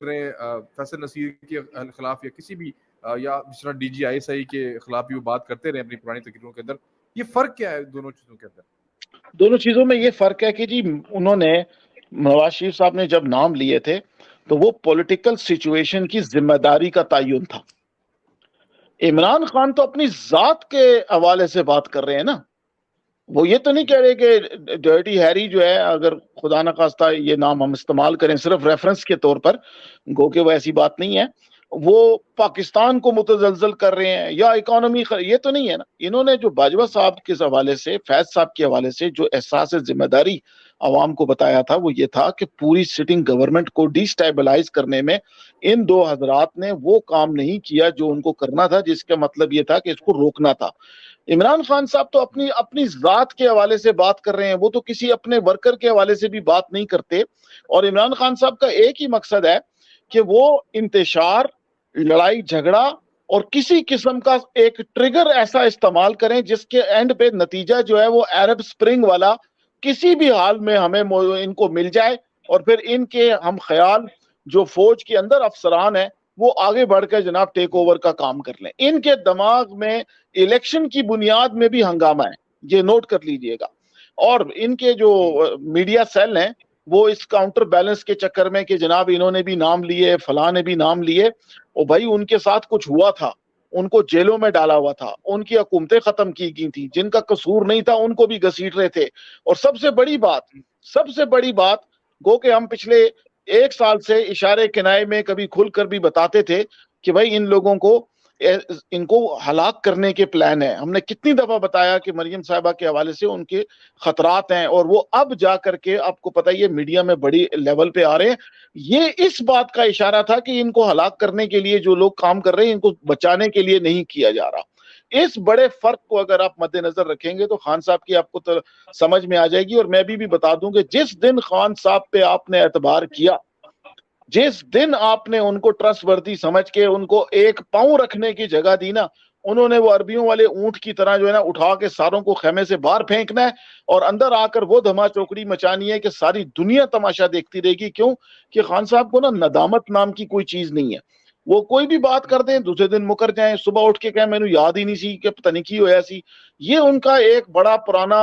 کریں فیصل نصیر کے خلاف یا کسی بھی یا جس طرح ڈی جی ISI کے خلاف بھی وہ بات کرتے رہے اپنی پرانی تقریروں کے اندر. یہ فرق کیا ہے دونوں چیزوں کے اندر؟ دونوں چیزوں میں یہ فرق ہے کہ جی انہوں نے نواز شریف صاحب نے جب نام لیے تھے تو وہ پولیٹیکل سچویشن کی ذمہ داری کا تعین تھا. عمران خان تو اپنی ذات کے حوالے سے بات کر رہے ہیں نا. وہ یہ تو نہیں کہہ رہے کہ ڈرٹی ہیری جو ہے, اگر خدا نہ خواستہ یہ نام ہم استعمال کریں صرف ریفرنس کے طور پر, گو کہ وہ ایسی بات نہیں ہے, وہ پاکستان کو متزلزل کر رہے ہیں یا اکانومی یہ تو نہیں ہے نا. انہوں نے جو باجوہ صاحب کے حوالے سے, فیض صاحب کے حوالے سے جو احساس ذمہ داری عوام کو بتایا تھا وہ یہ تھا کہ پوری سٹنگ گورنمنٹ کو ڈی سٹیبلائز کرنے میں ان دو حضرات نے وہ کام نہیں کیا جو ان کو کرنا تھا, جس کا مطلب یہ تھا کہ اس کو روکنا تھا. عمران خان صاحب تو اپنی ذات کے حوالے سے بات کر رہے ہیں, وہ تو کسی اپنے ورکر کے حوالے سے بھی بات نہیں کرتے. اور عمران خان صاحب کا ایک ہی مقصد ہے کہ وہ انتشار, لڑائی جھگڑا اور کسی قسم کا ایک ٹریگر ایسا استعمال کریں جس کے اینڈ پہ نتیجہ جو ہے وہ عرب سپرنگ والا کسی بھی حال میں ہمیں ان کو مل جائے, اور پھر ان کے ہم خیال جو فوج کے اندر افسران ہیں وہ آگے بڑھ کر جناب ٹیک اوور کا کام کر لیں. ان کے دماغ میں الیکشن کی بنیاد میں بھی ہنگامہ ہے, یہ نوٹ کر لیجئے گا. اور ان کے جو میڈیا سیل ہیں وہ اس کاؤنٹر بیلنس کے چکر میں کہ جناب انہوں نے بھی نام لیے, فلاں نے بھی نام لیے, اور بھائی ان کے ساتھ کچھ ہوا تھا, ان کو جیلوں میں ڈالا ہوا تھا, ان کی حکومتیں ختم کی گئی تھی, جن کا قصور نہیں تھا ان کو بھی گھسیٹ رہے تھے. اور سب سے بڑی بات گو کہ ہم پچھلے 1 سال سے اشارے کنائے میں کبھی کھل کر بھی بتاتے تھے کہ بھائی ان لوگوں کو ان کو ہلاک کرنے کے پلان ہے. ہم نے کتنی دفعہ بتایا کہ مریم صاحبہ کے حوالے سے ان کے خطرات ہیں, اور وہ اب جا کر کے آپ کو پتہ یہ میڈیا میں بڑی لیول پہ آ رہے ہیں. یہ اس بات کا اشارہ تھا کہ ان کو ہلاک کرنے کے لیے جو لوگ کام کر رہے ہیں ان کو بچانے کے لیے نہیں کیا جا رہا. اس بڑے فرق کو اگر آپ مد نظر رکھیں گے تو خان صاحب کی آپ کو تو سمجھ میں آ جائے گی. اور میں بھی بتا دوں کہ جس دن خان صاحب پہ آپ نے اعتبار کیا, جس دن آپ نے ان کو ٹرسٹ وردی سمجھ کے ان کو ایک پاؤں رکھنے کی جگہ دی نا, انہوں نے وہ عربیوں والے اونٹ کی طرح جو ہے نا اٹھا کے ساروں کو خیمے سے باہر پھینکنا ہے اور اندر آ کر وہ دھما چوکڑی مچانی ہے کہ ساری دنیا تماشا دیکھتی رہے گی. کیوں کہ خان صاحب کو نا ندامت نام کی کوئی چیز نہیں ہے. وہ کوئی بھی بات کر دیں, دوسرے دن مکر جائیں, صبح اٹھ کے کہیں میں نے یاد ہی نہیں سی کہ پتہ نہیں کی ہویا سی. یہ ان کا ایک بڑا پرانا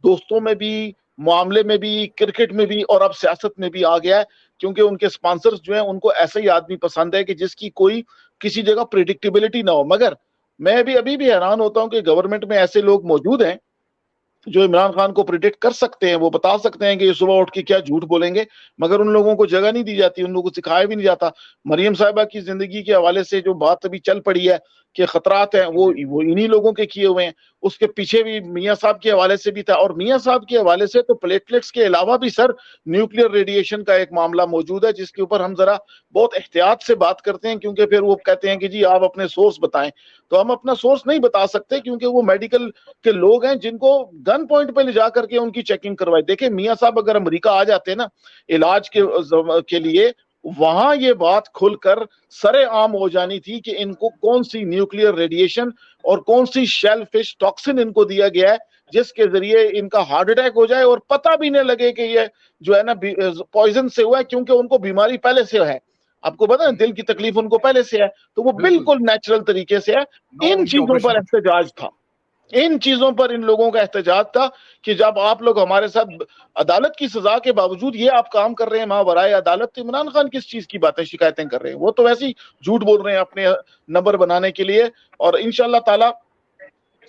دوستوں میں بھی, معاملے میں بھی, کرکٹ میں بھی اور اب سیاست میں بھی آ گیا ہے, کیونکہ ان کے سپانسرز جو ہیں ان کو ایسا ہی آدمی پسند ہے کہ جس کی کوئی کسی جگہ پریڈکٹیبلٹی نہ ہو. مگر میں بھی ابھی بھی حیران ہوتا ہوں کہ گورنمنٹ میں ایسے لوگ موجود ہیں جو عمران خان کو پریڈکٹ کر سکتے ہیں, وہ بتا سکتے ہیں کہ یہ صبح اٹھ کے کیا جھوٹ بولیں گے, مگر ان لوگوں کو جگہ نہیں دی جاتی, ان لوگوں کو سکھایا بھی نہیں جاتا. مریم صاحبہ کی زندگی کے حوالے سے جو بات ابھی چل پڑی ہے کہ خطرات ہیں وہ انہی لوگوں کے کیے ہوئے ہیں. اس کے پیچھے بھی میاں صاحب کے حوالے سے بھی تھا, اور میاں صاحب کے حوالے سے تو پلیٹلیٹس کے علاوہ بھی سر نیوکلیئر ریڈیشن کا ایک معاملہ موجود ہے جس کے اوپر ہم ذرا بہت احتیاط سے بات کرتے ہیں, کیونکہ پھر وہ کہتے ہیں کہ جی آپ اپنے سورس بتائیں. تو ہم اپنا سورس نہیں بتا سکتے کیونکہ وہ میڈیکل کے لوگ ہیں جن کو گن پوائنٹ پہ لے جا کر کے ان کی چیکنگ کروائی. دیکھیں میاں صاحب اگر امریکہ آ جاتے نا علاج کے لیے, وہاں یہ بات کھل کر سرے عام ہو جانی تھی کہ ان کو کون سی نیوکلیئر ریڈیشن اور کون سی شیل فش ٹاکسن ان کو دیا گیا ہے جس کے ذریعے ان کا ہارٹ اٹیک ہو جائے اور پتہ بھی نہ لگے کہ یہ جو ہے نا پوائزن سے ہوا ہے, کیونکہ ان کو بیماری پہلے سے ہے. آپ کو پتا ہے دل کی تکلیف ان کو پہلے سے ہے, تو وہ بالکل نیچرل طریقے سے ہے. ان چیزوں پر احتجاج تھا, ان چیزوں پر ان لوگوں کا احتجاج تھا کہ جب آپ لوگ ہمارے ساتھ عدالت کی سزا کے باوجود یہ آپ کام کر رہے ہیں ماورائے عدالت, تو عمران خان کس چیز کی باتیں شکایتیں کر رہے ہیں؟ وہ تو ویسے ہی جھوٹ بول رہے ہیں اپنے نمبر بنانے کے لیے. اور انشاءاللہ تعالی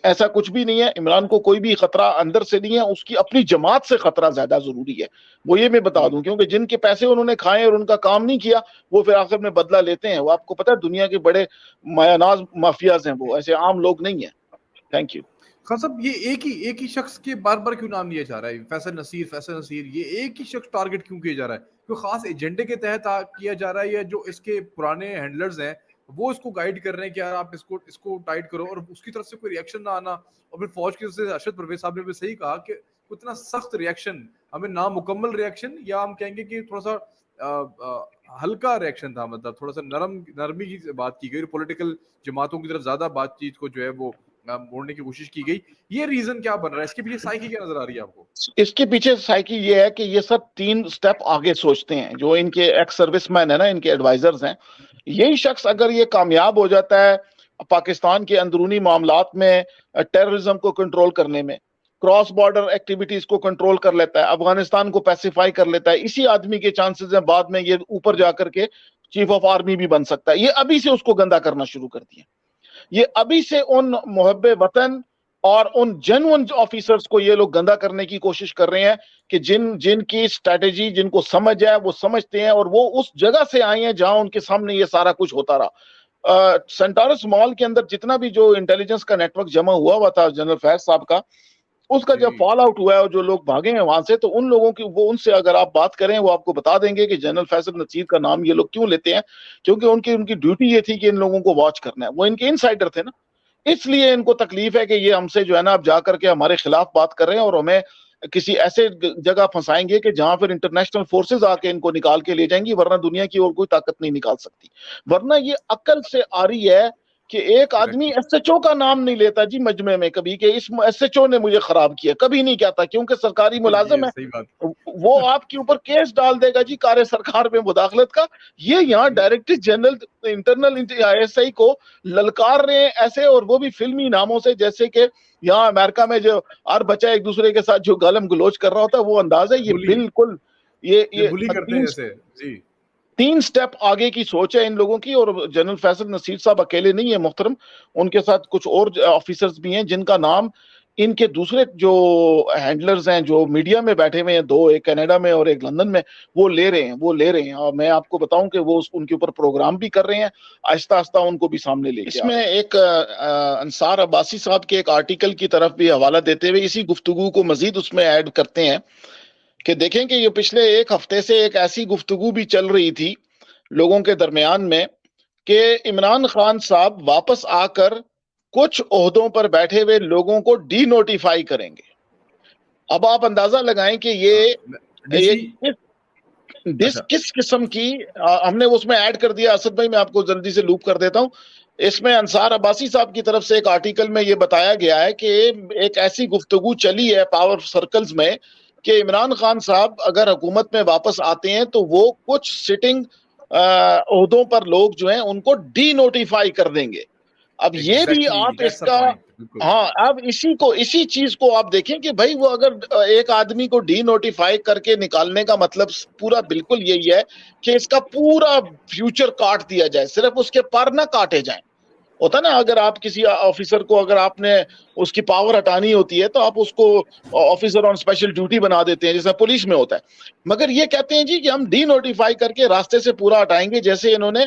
ایسا کچھ بھی نہیں ہے, عمران کو کوئی بھی خطرہ اندر سے نہیں ہے, اس کی اپنی جماعت سے خطرہ زیادہ ضروری ہے. وہ یہ میں بتا دوں, کیونکہ جن کے پیسے انہوں نے کھائے اور ان کا کام نہیں کیا وہ پھر آخر میں بدلہ لیتے ہیں. وہ آپ کو پتہ ہے دنیا کے بڑے مایاناز مافیاز ہیں, وہ ایسے عام لوگ نہیں ہیں. Thank you. خان صاحب یہ ایک ہی شخص کے بار بار کیوں نام لیا جا رہا ہے؟ فیصل نصیر, یہ ایک ہی شخص ٹارگٹ کیوں کیا جا رہا ہے؟ کوئی خاص ایجنڈے کے تحت کیا جا رہا ہے یا جو اس کے پرانے ہینڈلرز ہیں وہ اس کو گائیڈ کر رہے ہیں کہ یار آپ اس کو ٹائٹ کرو, اور اس کی طرف سے کوئی ریئیکشن نہ آنا؟ اور پھر فوج کی طرف سے ارشد پرویز صاحب نے بھی صحیح کہا کہ اتنا سخت ریئیکشن, ہمیں نامکمل ریئیکشن یا ہم کہیں گے کہ تھوڑا سا ہلکا ریئیکشن تھا, مطلب تھوڑا سا نرمی کی بات کی گئی. پولیٹیکل جماعتوں کی طرف زیادہ بات چیت کو جو ہے وہ موڑنے کی کوشش کی گئی. یہ ریزن کیا بن رہا ہے, اس کے پیچھے سائیکی کیا نظر آ رہی ہے آپ کو؟ اس کے پیچھے سائیکی یہ ہے کہ یہ سب 3 سٹیپ آگے سوچتے ہیں. جو ان کے ایکس سروس مین ہے نا, ان کے ایڈوائزرز ہیں, یہی شخص اگر یہ کامیاب ہو جاتا ہے پاکستان کے اندرونی معاملات میں, ٹیررزم کو کنٹرول کرنے میں, کراس بارڈر ایکٹیویٹیز کو کنٹرول کر لیتا ہے, افغانستان کو پیسیفائی کر لیتا ہے, اسی آدمی کے چانسز ہیں بعد میں یہ اوپر جا کر کے چیف آف آرمی بھی بن سکتا ہے. یہ ابھی سے اس کو گندا کرنا شروع کر دیا. یہ ابھی سے ان محب وطن اور ان جنون آفیسرز کو یہ لوگ گندا کرنے کی کوشش کر رہے ہیں کہ جن کی اسٹریٹجی جن کو سمجھ ہے وہ سمجھتے ہیں, اور وہ اس جگہ سے آئے ہیں جہاں ان کے سامنے یہ سارا کچھ ہوتا رہا. سینٹارس مال کے اندر جتنا بھی جو انٹیلیجنس کا نیٹ ورک جمع ہوا تھا جنرل فیض صاحب کا, اس کا جب فال آؤٹ ہوا ہے اور جو لوگ بھاگے ہیں وہاں سے, تو ان لوگوں کی وہ ان سے اگر آپ بات کریں وہ آپ کو بتا دیں گے کہ جنرل فیصل نصیر کا نام یہ لوگ کیوں لیتے ہیں, کیونکہ ان کی ڈیوٹی یہ تھی کہ ان لوگوں کو واچ کرنا ہے. وہ ان کے انسائڈر تھے نا, اس لیے ان کو تکلیف ہے کہ یہ ہم سے جو ہے نا اب جا کر کے ہمارے خلاف بات کر رہے ہیں, اور ہمیں کسی ایسے جگہ پھنسائیں گے کہ جہاں پھر انٹرنیشنل فورسز آ کے ان کو نکال کے لے جائیں گی, ورنہ دنیا کی اور کوئی طاقت نہیں نکال سکتی. ورنہ یہ عقل سے آ رہی ہے کہ ایک آدمی ایس ایچ او کا نام نہیں لیتا جی مجمع میں کبھی کہ اس ایس ایچ او نے مجھے خراب کیا, کبھی نہیں کہتا, کیونکہ سرکاری ملازم ہے. صحیح بات. وہ آپ کے اوپر کیس ڈال دے گا جی کار سرکار میں مداخلت کا. یہ یہاں director general internal I S I کو للکار رہے ہیں ایسے, اور وہ بھی فلمی ناموں سے, جیسے کہ یہاں امریکہ میں جو ہر بچہ ایک دوسرے کے ساتھ جو گالم گلوچ کر رہا ہوتا ہے وہ انداز ہے. یہ بالکل یہ بلی کرتے ہیں ایسے. جی 3 سٹیپ آگے کی سوچ ہے ان لوگوں کی. اور جنرل فیصل نصیر صاحب اکیلے نہیں ہیں محترم, ان کے ساتھ کچھ اور آفیسرز بھی ہیں جن کا نام ان کے دوسرے جو ہینڈلرز ہیں جو میڈیا میں بیٹھے ہوئے ہیں, 2, ایک کینیڈا میں اور ایک لندن میں, وہ لے رہے ہیں. اور میں آپ کو بتاؤں کہ وہ ان کے اوپر پروگرام بھی کر رہے ہیں, آہستہ آہستہ ان کو بھی سامنے لے کے. اس میں ایک انصار عباسی صاحب کے ایک آرٹیکل کی طرف بھی حوالہ دیتے ہوئے اسی گفتگو کو مزید اس میں ایڈ کرتے ہیں کہ دیکھیں کہ یہ پچھلے 1 ہفتے سے ایک ایسی گفتگو بھی چل رہی تھی لوگوں کے درمیان میں کہ عمران خان صاحب واپس آ کر کچھ عہدوں پر بیٹھے ہوئے لوگوں کو ڈی نوٹیفائی کریں گے. اب آپ اندازہ لگائیں کہ یہ کس قسم کی, ہم نے اس میں ایڈ کر دیا. اسد بھائی میں آپ کو جلدی سے لوپ کر دیتا ہوں. اس میں انصار عباسی صاحب کی طرف سے ایک آرٹیکل میں یہ بتایا گیا ہے کہ ایک ایسی گفتگو چلی ہے پاور سرکلز میں کہ عمران خان صاحب اگر حکومت میں واپس آتے ہیں تو وہ کچھ سٹنگ عہدوں پر لوگ جو ہیں ان کو ڈی نوٹیفائی کر دیں گے. اب یہ بھی آپ اس کا, ہاں اب اسی چیز کو آپ دیکھیں کہ بھائی وہ اگر ایک آدمی کو ڈی نوٹیفائی کر کے نکالنے کا مطلب پورا بالکل یہی ہے کہ اس کا پورا فیوچر کاٹ دیا جائے, صرف اس کے پر نہ کاٹے جائیں. ہوتا نا اگر آپ کسی آفیسر کو اگر آپ نے اس کی پاور ہٹانی ہوتی ہے تو آپ اس کو آفیسر آن اسپیشل ڈیوٹی بنا دیتے ہیں جیسا پولیس میں ہوتا ہے. مگر یہ کہتے ہیں جی کہ ہم ڈی نوٹیفائی کر کے راستے سے پورا ہٹائیں گے. جیسے انہوں نے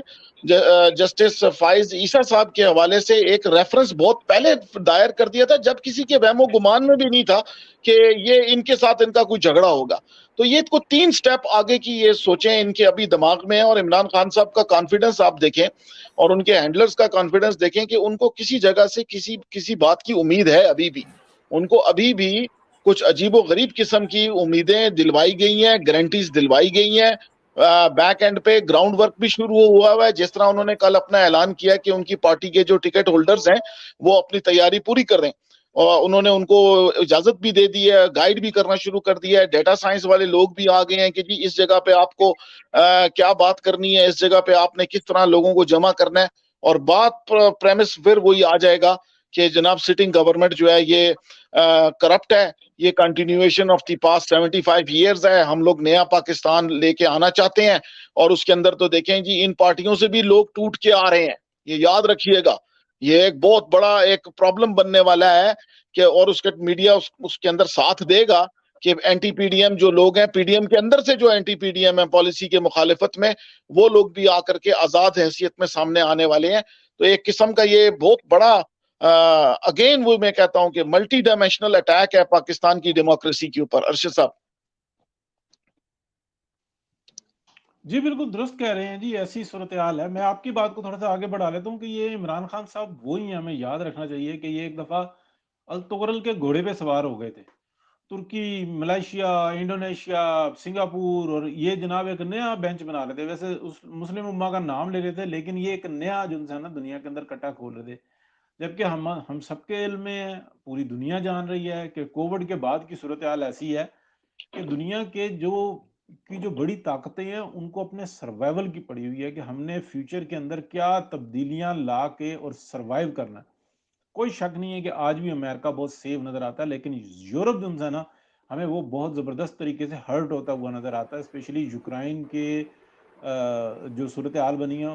جسٹس فائز عیسیٰ صاحب کے حوالے سے ایک ریفرنس بہت پہلے دائر کر دیا تھا جب کسی کے وہم و گمان میں بھی نہیں تھا کہ یہ ان کے ساتھ ان کا کوئی جھگڑا ہوگا. تو یہ کو 3 سٹیپ آگے کی یہ سوچیں ان کے ابھی دماغ میں ہیں. اور عمران خان صاحب کا کانفیڈنس آپ دیکھیں اور ان کے ہینڈلرز کا کانفیڈنس دیکھیں کہ ان کو کسی جگہ سے کسی بات کی امید ہے. ابھی بھی ان کو ابھی بھی کچھ عجیب و غریب قسم کی امیدیں دلوائی گئی ہیں, گارنٹیز دلوائی گئی ہیں. بیک اینڈ پہ گراؤنڈ ورک بھی شروع ہوا ہے. جس طرح انہوں نے کل اپنا اعلان کیا کہ ان کی پارٹی کے جو ٹکٹ ہولڈرز ہیں وہ اپنی تیاری پوری کر رہے ہیں, اور انہوں نے ان کو اجازت بھی دے دی ہے, گائیڈ بھی کرنا شروع کر دیا ہے. ڈیٹا سائنس والے لوگ بھی آ گئے ہیں کہ جی اس جگہ پہ آپ کو کیا بات کرنی ہے, اس جگہ پہ آپ نے کس طرح لوگوں کو جمع کرنا ہے. اور بات پریمس پھر وہی آ جائے گا کہ جناب سٹنگ گورنمنٹ جو ہے یہ کرپٹ ہے, یہ continuation of the past 75 years ہے. ہم لوگ نیا پاکستان لے کے آنا چاہتے ہیں, اور اس کے اندر تو دیکھیں جی ان پارٹیوں سے بھی لوگ ٹوٹ کے آ رہے ہیں. یہ یاد رکھیے گا, یہ ایک بہت بڑا ایک پرابلم بننے والا ہے کہ, اور اس کے میڈیا اس کے اندر ساتھ دے گا کہ اینٹی پی ڈی ایم جو لوگ ہیں, پی ڈی ایم کے اندر سے جو اینٹی پی ڈی ایم ہیں پالیسی کے مخالفت میں, وہ لوگ بھی آ کر کے آزاد حیثیت میں سامنے آنے والے ہیں. تو ایک قسم کا یہ بہت بڑا اگین وہ میں کہتا ہوں کہ ملٹی ڈائمینشنل اٹیک ہے پاکستان کی ڈیموکریسی کے اوپر. ارشد صاحب جی بالکل درست کہہ رہے ہیں جی, ایسی صورتحال ہے. میں آپ کی بات کو تھوڑا سا آگے بڑھا لیتا ہوں کہ یہ عمران خان صاحب وہی ہمیں یاد رکھنا چاہیے کہ یہ ایک دفعہ التغرل کے گھوڑے پہ سوار ہو گئے تھے. ترکی, ملائیشیا, انڈونیشیا, سنگاپور, اور یہ جناب ایک نیا بینچ بنا رہے تھے. ویسے اس مسلم امہ کا نام لے رہے تھے لیکن یہ ایک نیا جو ہے نا دنیا کے اندر کٹا کھول رہے تھے. جبکہ ہم سب کے علم میں ہے، پوری دنیا جان رہی ہے کہ کووڈ کے بعد کی صورتحال ایسی ہے کہ دنیا کے جو بڑی طاقتیں ہیں ان کو اپنے سروائیول کی پڑی ہوئی ہے کہ ہم نے فیوچر کے اندر کیا تبدیلیاں لا کے اور سروائیو کرنا ہے۔ کوئی شک نہیں ہے کہ آج بھی امریکہ بہت سیف نظر آتا ہے، لیکن یورپ جو ہے نا، ہمیں وہ بہت زبردست طریقے سے ہرٹ ہوتا ہوا نظر آتا ہے، اسپیشلی یوکرائن کے جو صورتحال بنی ہے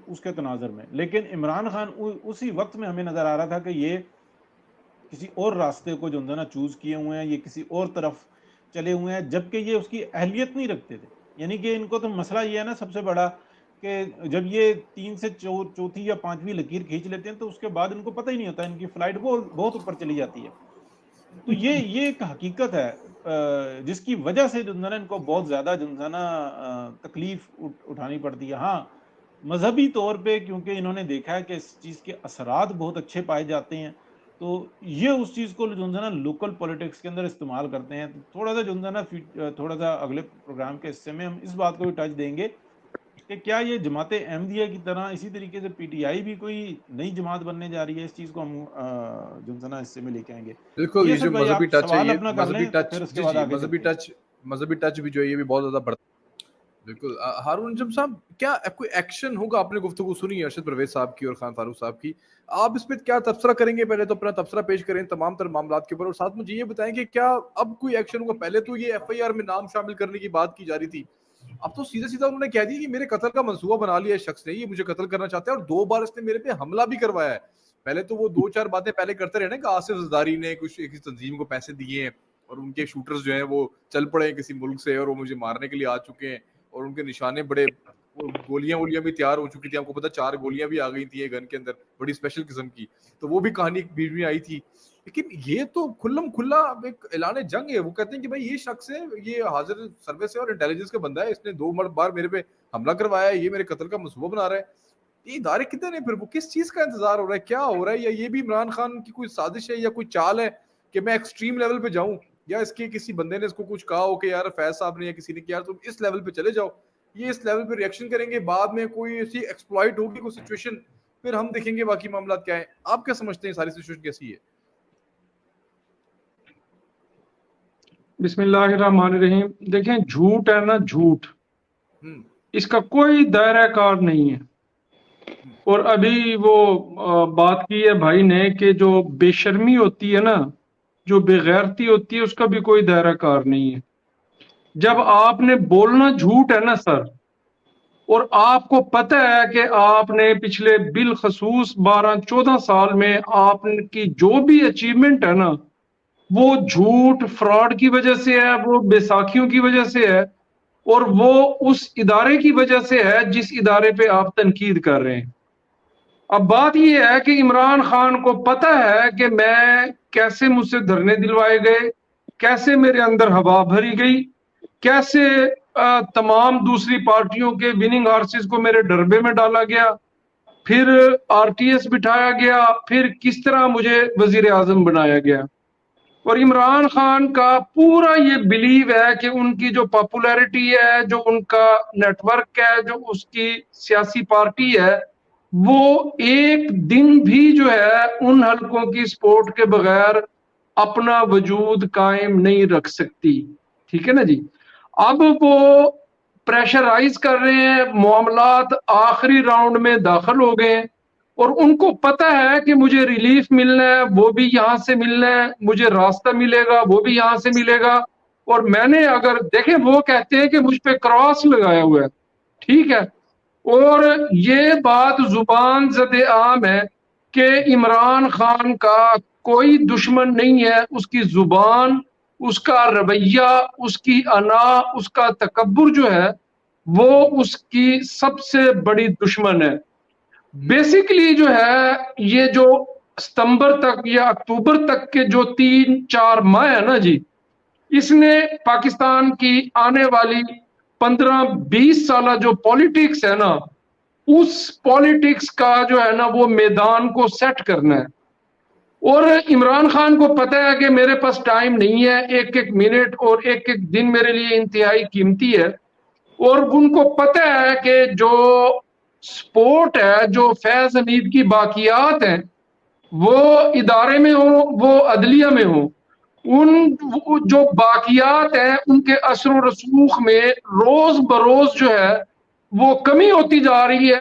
اس کے تناظر میں۔ لیکن عمران خان اسی وقت میں ہمیں نظر آ رہا تھا کہ یہ کسی اور راستے کو جو ہے نا چوز کیے ہوئے ہیں، یہ کسی اور طرف چلے ہوئے ہیں، جبکہ یہ اس کی اہلیت نہیں رکھتے تھے۔ یعنی کہ ان کو تو مسئلہ یہ ہے نا سب سے بڑا کہ جب یہ 3 سے چوتھی یا 5ویں لکیر کھینچ لیتے ہیں تو اس کے بعد ان کو پتہ ہی نہیں ہوتا، ان کی فلائٹ بہت اوپر چلی جاتی ہے۔ تو یہ ایک حقیقت ہے جس کی وجہ سے جو ہے نا ان کو بہت زیادہ جو ہے نا تکلیف اٹھانی پڑتی ہے۔ ہاں، مذہبی طور پہ کیونکہ انہوں نے دیکھا ہے کہ اس چیز کے اثرات بہت اچھے پائے جاتے ہیں، تو یہ اس چیز کو جو ہے نا لوکل پولیٹکس کے اندر استعمال کرتے ہیں۔ تو تھوڑا سا جو ہے نا تھوڑا سا اگلے پروگرام کے حصے میں ہم اس بات کو بھی ٹچ دیں گے کہ کیا یہ جماعت احمدیہ کی طرح اسی طریقے سے پی ٹی آئی بھی کوئی نئی جماعت بننے جا رہی ہے۔ اس چیز کو ہم جو ہے نا حصے میں لے کے آئیں گے۔ بالکل، یہ یہ اسد جو بھائی مذہبی آپ ٹچ ہے، سوال یہ اپنا کر مذہبی لیں تو ٹچ، پھر اس کے جی بعد جی، آگے چلتے ہیں۔ مذہبی ٹچ بھی جو ہے یہ بھی بہت زیادہ بڑھتا ہے۔ بالکل ہارون نجم صاحب، کیا کوئی ایکشن ہوگا؟ آپ نے گفتگو سنی ارشد پرویز صاحب کی اور خان فاروق صاحب کی، آپ اس پہ کیا تبصرہ کریں گے؟ پہلے تو اپنا تبصرہ پیش کریں تمام تر معاملات کے اوپر، اور ساتھ مجھے یہ بتائیں کہ کیا اب کوئی ایکشن ہوگا؟ پہلے تو یہ ایف آئی آر میں نام شامل کرنے کی بات کی جا رہی تھی، اب تو سیدھا سیدھا انہوں نے کہہ دیا کہ میرے قتل کا منصوبہ بنا لیا اس شخص نے، یہ مجھے قتل کرنا چاہتا ہے، اور 2 بار اس نے میرے پہ حملہ بھی کروایا ہے۔ پہلے تو وہ 2-4 باتیں پہلے کرتے رہے نا کہ آصف زرداری نے کچھ ایک تنظیم کو پیسے دیے ہیں اور ان کے شوٹرز جو ہیں وہ چل پڑے ہیں کسی ملک سے اور وہ مجھے مارنے کے لیے آ چکے ہیں، اور ان کے نشانے بڑے، گولیاں بھی تیار ہو چکی تھی، آپ کو پتا 4 گولیاں بھی آ گئی تھی گن کے اندر، بڑی اسپیشل قسم کی، تو وہ بھی کہانی بیچ میں آئی تھی۔ لیکن یہ تو کھلم کھلا ایک اعلان جنگ ہے، وہ کہتے ہیں کہ بھائی یہ شخص ہے، یہ حاضر سروس ہے اور انٹیلیجنس کا بندہ ہے، اس نے 2 بار میرے پہ حملہ کروایا ہے، یہ میرے قتل کا منصوبہ بنا رہا ہے۔ یہ ادارے کتنے ہیں پھر؟ وہ کس چیز کا انتظار ہو رہا ہے؟ کیا ہو رہا ہے؟ یا یہ بھی عمران خان کی کوئی سازش ہے یا کوئی چال ہے کہ میں ایکسٹریم لیول پہ جاؤں، یا اس کے کسی بندے نے اس کو کچھ کہا ہو کہ یار فیض صاحب نے یا کسی نے کہ یار تم اس لیول پہ چلے جاؤ، یہ اس لیول پہ ریئیکشن کریں گے، بعد میں کوئی ایسی ایکسپلائٹ ہوگی کوئی سچویشن، پھر ہم دیکھیں گے باقی معاملات کیا ہیں۔ آپ کیا سمجھتے ہیں ساری سچویشن کیسی ہے؟ بسم اللہ الرحمن الرحیم۔ دیکھیں، جھوٹ ہے نا، جھوٹ اس کا کوئی دائرہ کار نہیں ہے۔ اور ابھی وہ بات کی ہے بھائی نے کہ جو بے شرمی ہوتی ہے نا، جو بے غیرتی ہوتی ہے، اس کا بھی کوئی دائرہ کار نہیں ہے۔ جب آپ نے بولنا جھوٹ ہے نا سر، اور آپ کو پتہ ہے کہ آپ نے پچھلے بالخصوص 12-14 سال میں آپ کی جو بھی اچیومنٹ ہے نا، وہ جھوٹ فراڈ کی وجہ سے ہے، وہ بیساکھیوں کی وجہ سے ہے، اور وہ اس ادارے کی وجہ سے ہے جس ادارے پہ آپ تنقید کر رہے ہیں۔ اب بات یہ ہے کہ عمران خان کو پتہ ہے کہ میں کیسے مجھ سے دھرنے دلوائے گئے، کیسے میرے اندر ہوا بھری گئی، کیسے تمام دوسری پارٹیوں کے وننگ ہارسز کو میرے ڈربے میں ڈالا گیا، پھر آر ٹی ایس بٹھایا گیا، پھر کس طرح مجھے وزیر اعظم بنایا گیا۔ اور عمران خان کا پورا یہ بلیو ہے کہ ان کی جو پاپولیرٹی ہے، جو ان کا نیٹ ورک ہے، جو اس کی سیاسی پارٹی ہے، وہ ایک دن بھی جو ہے ان حلقوں کی سپورٹ کے بغیر اپنا وجود قائم نہیں رکھ سکتی۔ ٹھیک ہے نا جی؟ اب وہ پریشرائز کر رہے ہیں، معاملات آخری راؤنڈ میں داخل ہو گئے، اور ان کو پتہ ہے کہ مجھے ریلیف ملنا ہے، وہ بھی یہاں سے ملنا ہے، مجھے راستہ ملے گا، وہ بھی یہاں سے ملے گا۔ اور میں نے اگر دیکھیں، وہ کہتے ہیں کہ مجھ پہ کراس لگایا ہوا ہے، ٹھیک ہے، اور یہ بات زبان زد عام ہے کہ عمران خان کا کوئی دشمن نہیں ہے، اس کی زبان، اس کا رویہ، اس کی انا، اس کا تکبر جو ہے وہ اس کی سب سے بڑی دشمن ہے۔ بیسیکلی جو ہے یہ جو ستمبر تک یا اکتوبر تک کے جو 3-4 ماہ ہے نا جی، اس نے پاکستان کی آنے والی 15-20 سالہ جو پولیٹکس ہے نا، اس پولیٹکس کا جو ہے نا وہ میدان کو سیٹ کرنا ہے۔ اور عمران خان کو پتہ ہے کہ میرے پاس ٹائم نہیں ہے، ایک ایک منٹ اور ایک ایک دن میرے لیے انتہائی قیمتی ہے، اور ان کو پتہ ہے کہ جو سپورٹ ہے، جو فیض حمید کی باقیات ہیں، وہ ادارے میں ہو وہ عدلیہ میں ہو، ان جو باقیات ہیں ان کے اثر و رسوخ میں روز بروز جو ہے وہ کمی ہوتی جا رہی ہے.